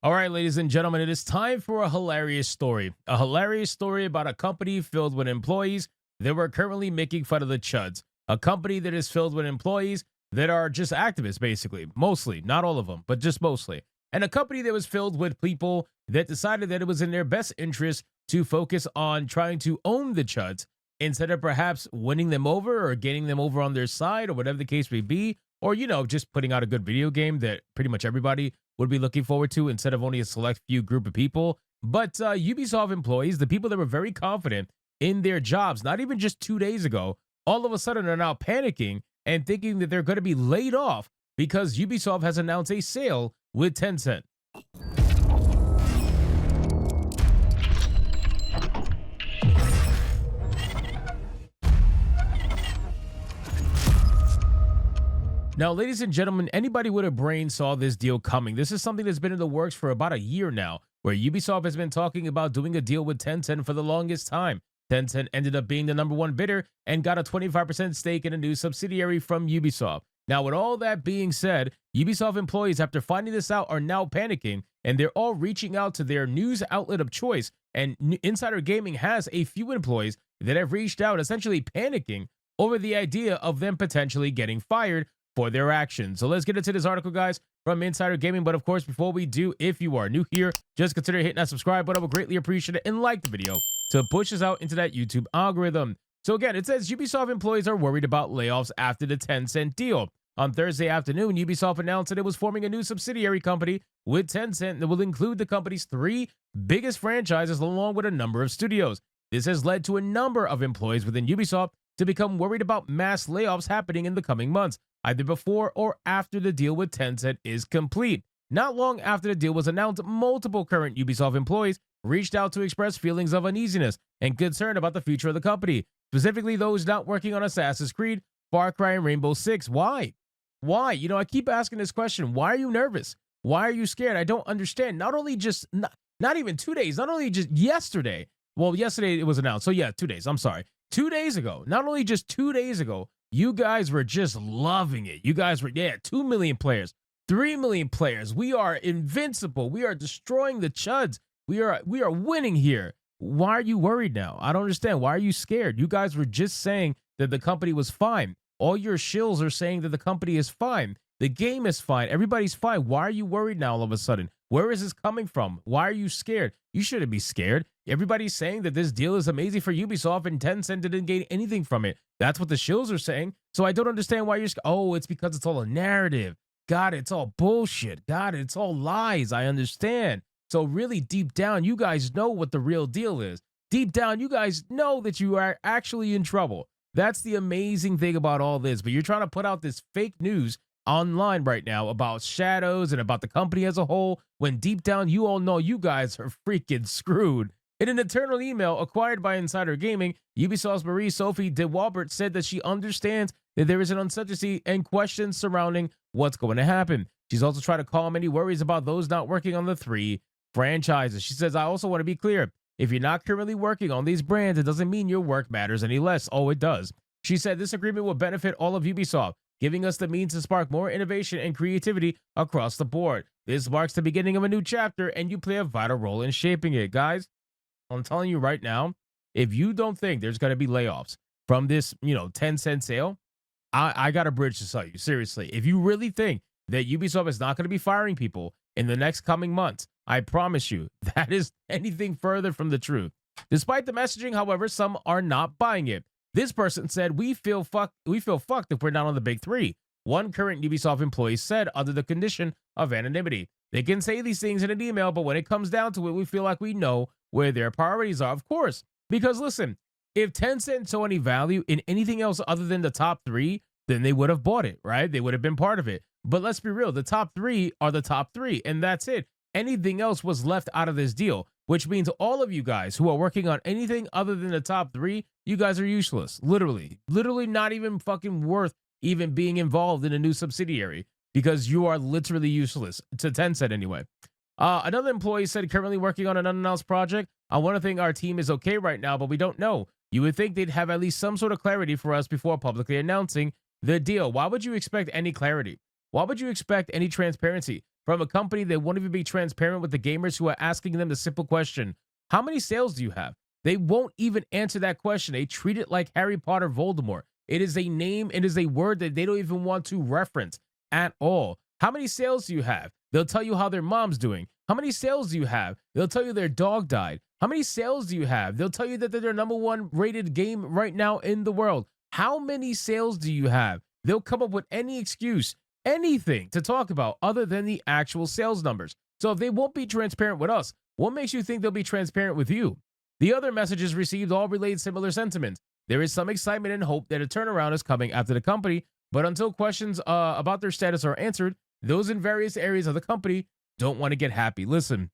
All right, ladies and gentlemen, it is time for a hilarious story. A hilarious story about a company filled with employees that were currently making fun of the chuds. A company that is filled with employees that are just activists, basically. Mostly, not all of them, but just mostly. And a company that was filled with people that decided that it was in their best interest to focus on trying to own the chuds instead of perhaps winning them over or getting them over on their side or whatever the case may be. Or, just putting out a good video game that pretty much everybody would be looking forward to instead of only a select few group of people. But Ubisoft employees, the people that were very confident in their jobs, not even just 2 days ago, all of a sudden are now panicking and thinking that they're going to be laid off because Ubisoft has announced a sale with Tencent. Now, ladies and gentlemen, anybody with a brain saw this deal coming. This is something that's been in the works for about a year now, where Ubisoft has been talking about doing a deal with Tencent for the longest time. Tencent ended up being the #1 bidder and got a 25% stake in a new subsidiary from Ubisoft. Now, with all that being said, Ubisoft employees, after finding this out, are now panicking, and they're all reaching out to their news outlet of choice. And Insider Gaming has a few employees that have reached out, essentially panicking over the idea of them potentially getting fired for their actions. So let's get into this article, guys, from Insider Gaming. But of course, before we do, if you are new here, just consider hitting that subscribe button. I would greatly appreciate it, and like the video to push us out into that YouTube algorithm. So again, it says Ubisoft employees are worried about layoffs after the Tencent deal. On Thursday afternoon, Ubisoft announced that it was forming a new subsidiary company with Tencent that will include the company's 3 biggest franchises along with a number of studios. This has led to a number of employees within Ubisoft to become worried about mass layoffs happening in the coming months, either before or after the deal with Tencent is complete. Not long after the deal was announced, multiple current Ubisoft employees reached out to express feelings of uneasiness and concern about the future of the company, specifically those not working on Assassin's Creed, Far Cry, and Rainbow Six. Why? Why? I keep asking this question. Why are you nervous? Why are you scared? I don't understand. Not only just, not even 2 days, not only just yesterday. Well, yesterday it was announced. So yeah, 2 days. I'm sorry. 2 days ago, not only just 2 days ago, you guys were just loving it. You guys were, 2 million players, 3 million players. We are invincible. We are destroying the chuds. We are winning here. Why are you worried now? I don't understand. Why are you scared? You guys were just saying that the company was fine. All your shills are saying that the company is fine. The game is fine. Everybody's fine. Why are you worried now all of a sudden? Where is this coming from? Why are you scared? You shouldn't be scared. Everybody's saying that this deal is amazing for Ubisoft and Tencent didn't gain anything from it. That's what the shills are saying. So I don't understand why you're scared. Oh, it's because it's all a narrative. God, it's all bullshit. God, it's all lies. I understand. So really deep down, you guys know what the real deal is. Deep down, you guys know that you are actually in trouble. That's the amazing thing about all this. But you're trying to put out this fake news online right now about shadows and about the company as a whole, when deep down you all know you guys are freaking screwed. In an internal email acquired by Insider Gaming, Ubisoft's Marie-Sophie de Walbert said that she understands that there is an uncertainty and questions surrounding what's going to happen. She's also trying to calm any worries about those not working on the 3 franchises. She says, I also want to be clear. If you're not currently working on these brands, it doesn't mean your work matters any less. Oh, it does. She said this agreement will benefit all of Ubisoft, giving us the means to spark more innovation and creativity across the board. This marks the beginning of a new chapter, and you play a vital role in shaping it. Guys, I'm telling you right now, if you don't think there's going to be layoffs from this, 10-cent sale, I got a bridge to sell you. Seriously, if you really think that Ubisoft is not going to be firing people in the next coming months, I promise you that is anything further from the truth. Despite the messaging, however, some are not buying it. This person said, we feel fucked if we're not on the big 3. One current Ubisoft employee said under the condition of anonymity. They can say these things in an email, but when it comes down to it, we feel like we know where their priorities are, of course. Because listen, if Tencent saw any value in anything else other than the top 3, then they would have bought it, right? They would have been part of it. But let's be real, the top 3 are the top 3, and that's it. Anything else was left out of this deal, which means all of you guys who are working on anything other than the top 3, you guys are useless. Literally not even fucking worth even being involved in a new subsidiary, because you are literally useless to Tencent anyway. Another employee said, currently working on an unannounced project. I want to think our team is okay right now, but we don't know. You would think they'd have at least some sort of clarity for us before publicly announcing the deal. Why would you expect any clarity? Why would you expect any transparency? from a company that won't even be transparent with the gamers who are asking them the simple question, how many sales do you have? They won't even answer that question. They treat it like Harry Potter Voldemort. It is a name, it is a word that they don't even want to reference at all. How many sales do you have? They'll tell you how their mom's doing. How many sales do you have? They'll tell you their dog died. How many sales do you have? They'll tell you that they're their #1 rated game right now in the world. How many sales do you have? They'll come up with any excuse, anything to talk about other than the actual sales numbers. So if they won't be transparent with us, what makes you think they'll be transparent with you? The other messages received all relayed similar sentiments. There is some excitement and hope that a turnaround is coming after the company, but until questions about their status are answered, those in various areas of the company don't want to get happy. Listen,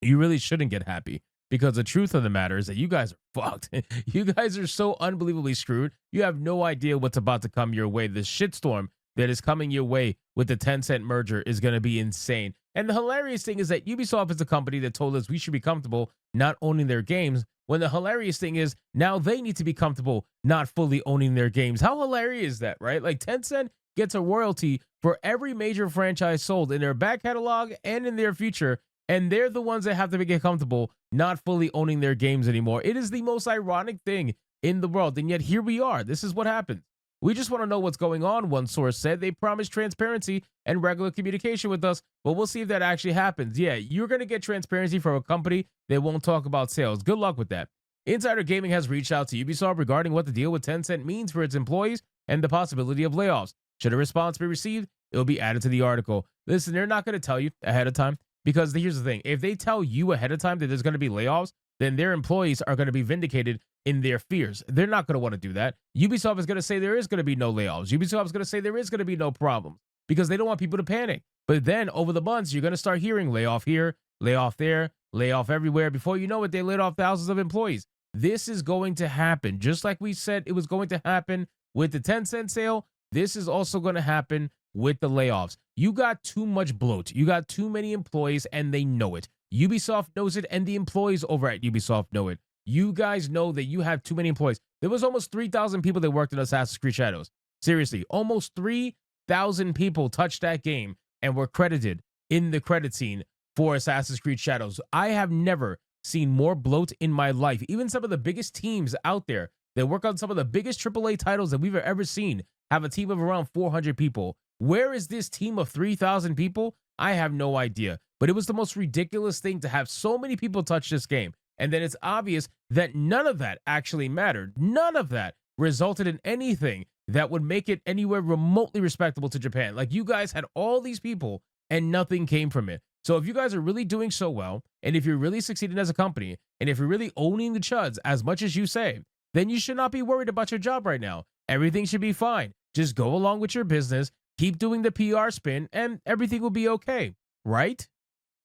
you really shouldn't get happy, because the truth of the matter is that you guys are fucked. You guys are so unbelievably screwed. You have no idea what's about to come your way. The shitstorm that is coming your way with the Tencent merger is going to be insane. And the hilarious thing is that Ubisoft is a company that told us we should be comfortable not owning their games, when the hilarious thing is now they need to be comfortable not fully owning their games. How hilarious is that, right? Like, Tencent gets a royalty for every major franchise sold in their back catalog and in their future, and they're the ones that have to get comfortable not fully owning their games anymore. It is the most ironic thing in the world, and yet here we are. This is what happens. We just want to know what's going on, one source said. They promised transparency and regular communication with us, but we'll see if that actually happens. Yeah, you're going to get transparency from a company that won't talk about sales. Good luck with that. Insider Gaming has reached out to Ubisoft regarding what the deal with Tencent means for its employees and the possibility of layoffs. Should a response be received, it will be added to the article. Listen, they're not going to tell you ahead of time, because here's the thing. If they tell you ahead of time that there's going to be layoffs, then their employees are going to be vindicated in their fears. They're not going to want to do that. Ubisoft is going to say there is going to be no layoffs. Ubisoft is going to say there is going to be no problems, because they don't want people to panic. But then over the months, you're going to start hearing layoff here, layoff there, layoff everywhere. Before you know it, they laid off thousands of employees. This is going to happen. Just like we said it was going to happen with the Tencent sale, this is also going to happen with the layoffs. You got too much bloat. You got too many employees, and they know it. Ubisoft knows it, and the employees over at Ubisoft know it. You guys know that you have too many employees. There was almost 3,000 people that worked in Assassin's Creed Shadows. Seriously, almost 3,000 people touched that game and were credited in the credit scene for Assassin's Creed Shadows. I have never seen more bloat in my life. Even some of the biggest teams out there that work on some of the biggest AAA titles that we've ever seen have a team of around 400 people. Where is this team of 3,000 people? I have no idea. But it was the most ridiculous thing to have so many people touch this game. And then it's obvious that none of that actually mattered. None of that resulted in anything that would make it anywhere remotely respectable to Japan. Like, you guys had all these people and nothing came from it. So if you guys are really doing so well, and if you're really succeeding as a company, and if you're really owning the chuds as much as you say, then you should not be worried about your job right now. Everything should be fine. Just go along with your business, keep doing the PR spin, and everything will be okay, right?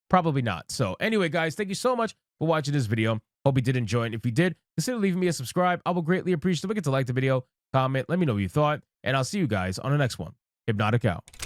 Probably not. So anyway, guys, thank you so much for watching this video. Hope you did enjoy it. If you did, consider leaving me a subscribe. I will greatly appreciate it. Don't forget to like the video, comment, let me know what you thought, and I'll see you guys on the next one. Hypnotic out.